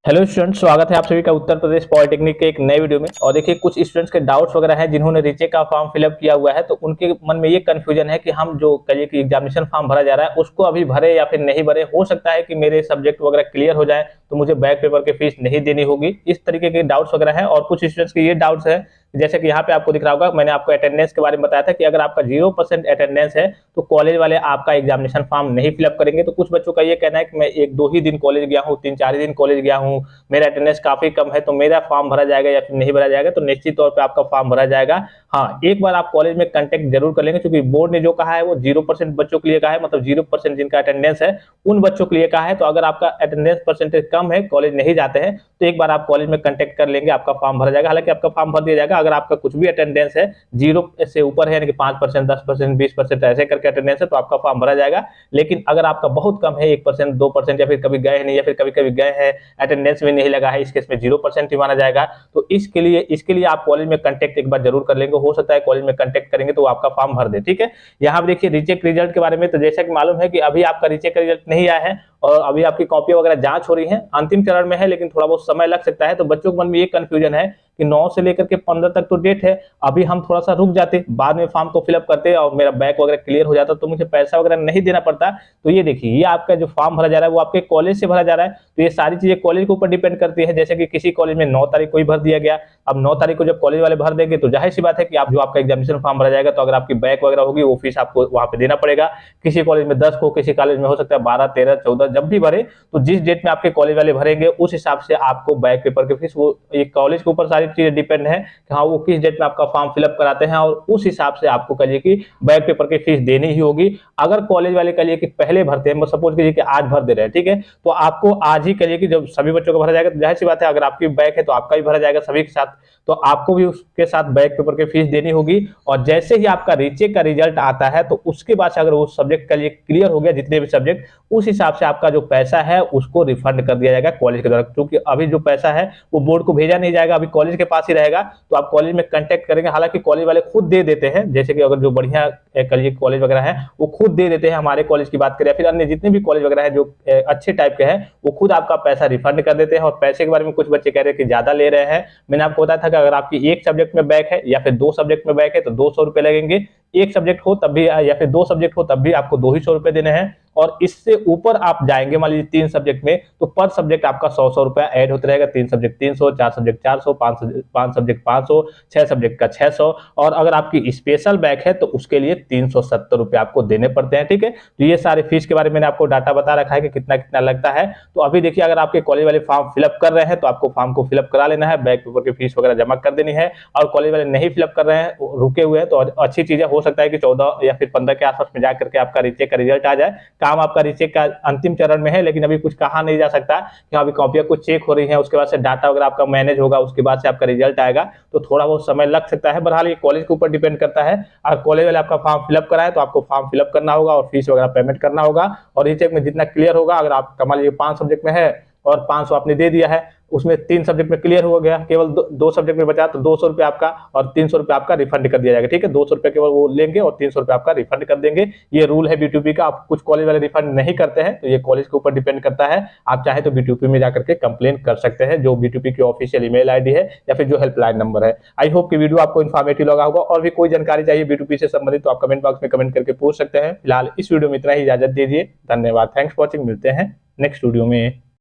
Hello students, स्वागत है आप सभी का उत्तर प्रदेश पॉलिटेक्निक के एक नए वीडियो में। और देखिए, कुछ स्टूडेंट्स के डाउट्स वगैरह हैं जिन्होंने रीचेक का फॉर्म फिलअप किया हुआ है, तो उनके मन में ये कंफ्यूजन है कि हम जो कहिए कि एग्जामिनेशन फॉर्म भरा जा रहा है उसको अभी भरे या फिर नहीं भरे। हो सकता है कि मेरे सब्जेक्ट वगैरह क्लियर हो जाए तो मुझे बैक पेपर की फीस नहीं देनी होगी। इस तरीके के डाउट्स वगैरह हैं। और कुछ स्टूडेंट्स के ये डाउट्स है, जैसे कि यहाँ पे आपको दिख रहा होगा, मैंने आपको अटेंडेंस के बारे में बताया था कि अगर आपका 0% अटेंडेंस है तो कॉलेज वाले आपका एग्जामिनेशन फॉर्म नहीं फिलअप करेंगे। तो कुछ बच्चों का ये कहना है कि मैं 1-2 ही दिन कॉलेज गया हूँ, 3-4 ही दिन कॉलेज गया हूँ, मेरा अटेंडेंस काफी कम है, तो मेरा फॉर्म भरा जाएगा या फिर नहीं भरा जाएगा। तो निश्चित तौर पर आपका फॉर्म भरा जाएगा। हाँ, एक बार आप कॉलेज में कंटेक्ट जरूर कर लेंगे, क्योंकि बोर्ड ने जो कहा है वो 0% बच्चों के लिए कहा है, मतलब 0% जिनका अटेंडेंस है उन बच्चों के लिए कहा है। तो अगर आपका अटेंडेंस परसेंटेज कम है, कॉलेज नहीं जाते हैं, तो एक बार आप कॉलेज में कंटेक्ट कर लेंगे, आपका फॉर्म भरा जाएगा। हालांकि आपका फॉर्म भर दिया जाएगा अगर आपका कुछ भी अटेंडेंस है 0 से ऊपर है, यानी कि 5%, 10%, 20% ऐसे करके अटेंडेंस है, तो आपका फॉर्म भरा जाएगा। लेकिन अगर आपका बहुत कम है, 1%, 2%, या फिर कभी गए नहीं, या फिर कभी कभी गए हैं, अटेंडेंस में नहीं लगा है, इस केस में 0% ही माना जाएगा। तो इसके लिए आप कॉलेज में कंटेक्ट एक बार जरूर कर लेंगे। हो सकता है कॉलेज में कंटेक्ट करेंगे तो आपका फॉर्म भर दे। ठीक है, यहाँ पे देखिए रीचेक रिजल्ट के बारे में। तो जैसा कि मालूम है कि अभी आपका रीचेक का रिजल्ट नहीं आया है और अभी आपकी कॉपी वगैरह जांच हो रही है, अंतिम चरण में है, लेकिन थोड़ा बहुत समय लग सकता है। तो बच्चों के मन में ये कंफ्यूजन है कि 9 से लेकर के 15 तक तो डेट है, अभी हम थोड़ा सा रुक जाते, बाद में फॉर्म को फिलअप करते और मेरा बैक वगैरह क्लियर हो जाता तो मुझे पैसा वगैरह नहीं देना पड़ता। तो ये देखिए, ये आपका जो फॉर्म भरा जा रहा है वो आपके कॉलेज से भरा जा रहा है। तो ये सारी चीजें कॉलेज के ऊपर डिपेंड करती है। जैसे कि किसी कॉलेज में 9 तारीख को ही भर दिया गया, अब 9 तारीख को जब कॉलेज वाले भर देंगे तो जाहिर सी बात है कि आप जो आपका एग्जामिनेशन फॉर्म भरा जाएगा, तो अगर आपकी बैक वगैरह होगी वो फीस आपको वहां पे देना पड़ेगा। किसी कॉलेज में 10 को, किसी कॉलेज में हो सकता है 12, 13, 14, जब भी भरे तो जिस डेट में आपके कॉलेज वाले भरेंगे उस हिसाब से आपको बैक पेपर की फीस, वो एक कॉलेज के ऊपर सारी चीजें डिपेंड है कि हाँ वो किस डेट में आपका फॉर्म फिलअप कराते हैं, और उस हिसाब से आपको कहिए कि बैक पेपर की फीस देनी ही होगी। अगर कॉलेज वाले कहिए कि पहले भरते हैं, सपोज कीजिए कि आज भर दे रहे हैं, ठीक है, तो आपको आज ही कहिए कि जब सभी बच्चों को भरा जाएगा तो जाहिर सी बात है अगर आपकी बैक है तो आपका भी भरा जाएगा सभी के साथ, तो आपको भी उसके साथ बैक पेपर की फीस देनी होगी। और जैसे ही आपका रीचेक का रिजल्ट आता है तो उसके बाद से अगर उस सब्जेक्ट के लिए क्लियर हो गया, जितने भी सब्जेक्ट, उस हिसाब से आपका जो पैसा है उसको रिफंड कर दिया जाएगा कॉलेज के द्वारा। क्योंकि अभी जो पैसा है वो बोर्ड को भेजा नहीं जाएगा, अभी कॉलेज के पास ही रहेगा। तो आप कॉलेज में कांटेक्ट करेंगे, हालांकि कॉलेज वाले खुद दे देते हैं, जैसे कि अगर जो बढ़िया कॉलेज वगैरह है वो खुद दे देते हैं। हमारे कॉलेज की बात करें, फिर अन्य जितने भी कॉलेज वगैरह है जो अच्छे टाइप के हैं, वो खुद आपका पैसा रिफंड कर देते हैं। और पैसे के बारे में कुछ बच्चे कह रहे हैं कि ज्यादा ले रहे हैं। मैंने आपको बताया था कि अगर आपकी एक सब्जेक्ट में बैक है या फिर 2 सब्जेक्ट में बैक है तो 200 रुपए लगेंगे। एक सब्जेक्ट हो तब भी, या फिर 2 सब्जेक्ट हो तब भी आपको 200 रुपए देने हैं। और इससे ऊपर आप जाएंगे, मान लीजिए 3 सब्जेक्ट में, तो पर सब्जेक्ट आपका 100 रुपया ऐड होता रहेगा। 3 सब्जेक्ट 300, 4 सब्जेक्ट 400, 5 सब्जेक्ट 500, 6 सब्जेक्ट का 600। और अगर आपकी स्पेशल बैक है तो उसके लिए 370 रुपये आपको देने पड़ते हैं। ठीक है, तो ये सारे फीस के बारे में मैंने आपको डाटा बता रखा है कि कितना कितना लगता है। तो अभी देखिए, अगर आपके कॉलेज वाले फॉर्म फिलअप कर रहे हैं तो आपको फॉर्म को फिलअप करा लेना है, बैक पेपर की फीस वगैरह जमा कर देनी है। और कॉलेज वाले नहीं फिलअप कर रहे हैं, रुके हुए हैं, तो अच्छी चीज है, हो सकता है कि 14 या फिर 15 के आसपास में जाकर के आपका रीचेक का रिजल्ट आ जाए। काम आपका रीचेक का अंतिम चरण में है, लेकिन अभी कुछ कहा नहीं जा सकता कि अभी कॉपियां कुछ चेक हो रही हैं, उसके बाद से डाटा वगैरह आपका मैनेज होगा, उसके बाद से आपका रिजल्ट आएगा। तो थोड़ा बहुत समय लग सकता है, बहरहाल ये कॉलेज के ऊपर डिपेंड करता है। अगर कॉलेज वाले आपका फॉर्म फिलअप कराए तो आपको फॉर्म फिलअप करना होगा और फीस वगैरह पेमेंट करना होगा। और रीचेक में जितना क्लियर होगा, अगर आप मान लीजिए 5 सब्जेक्ट में है और 500 आपने दे दिया है, उसमें 3 सब्जेक्ट में क्लियर हो गया, केवल 2 सब्जेक्ट में बचा, तो 200 रुपये आपका और 300 रुपये आपका रिफंड कर दिया जाएगा। ठीक है, 200 रुपये केवल वो लेंगे और 300 रुपये आपका रिफंड कर देंगे। ये रूल है बीटीयूपी का। आप कुछ कॉलेज वाले रिफंड नहीं करते हैं, तो ये कॉलेज के ऊपर डिपेंड करता है। आप चाहे तो बीटीयूपी में जाकर के कंप्लेन कर सकते हैं, जो बीटीयूपी की ऑफिशियल ईमेल आईडी है या फिर जो हेल्पलाइन नंबर है। आई होप कि वीडियो आपको इन्फॉर्मेटिव लगा होगा। और भी कोई जानकारी चाहिए बीटीयूपी से संबंधित तो आप कमेंट बॉक्स में कमेंट करके पूछ सकते हैं। फिलहाल इस वीडियो में इतना ही, इजाजत दीजिए, धन्यवाद, थैंक्स फॉर वॉचिंग। मिलते हैं नेक्स्ट वीडियो में।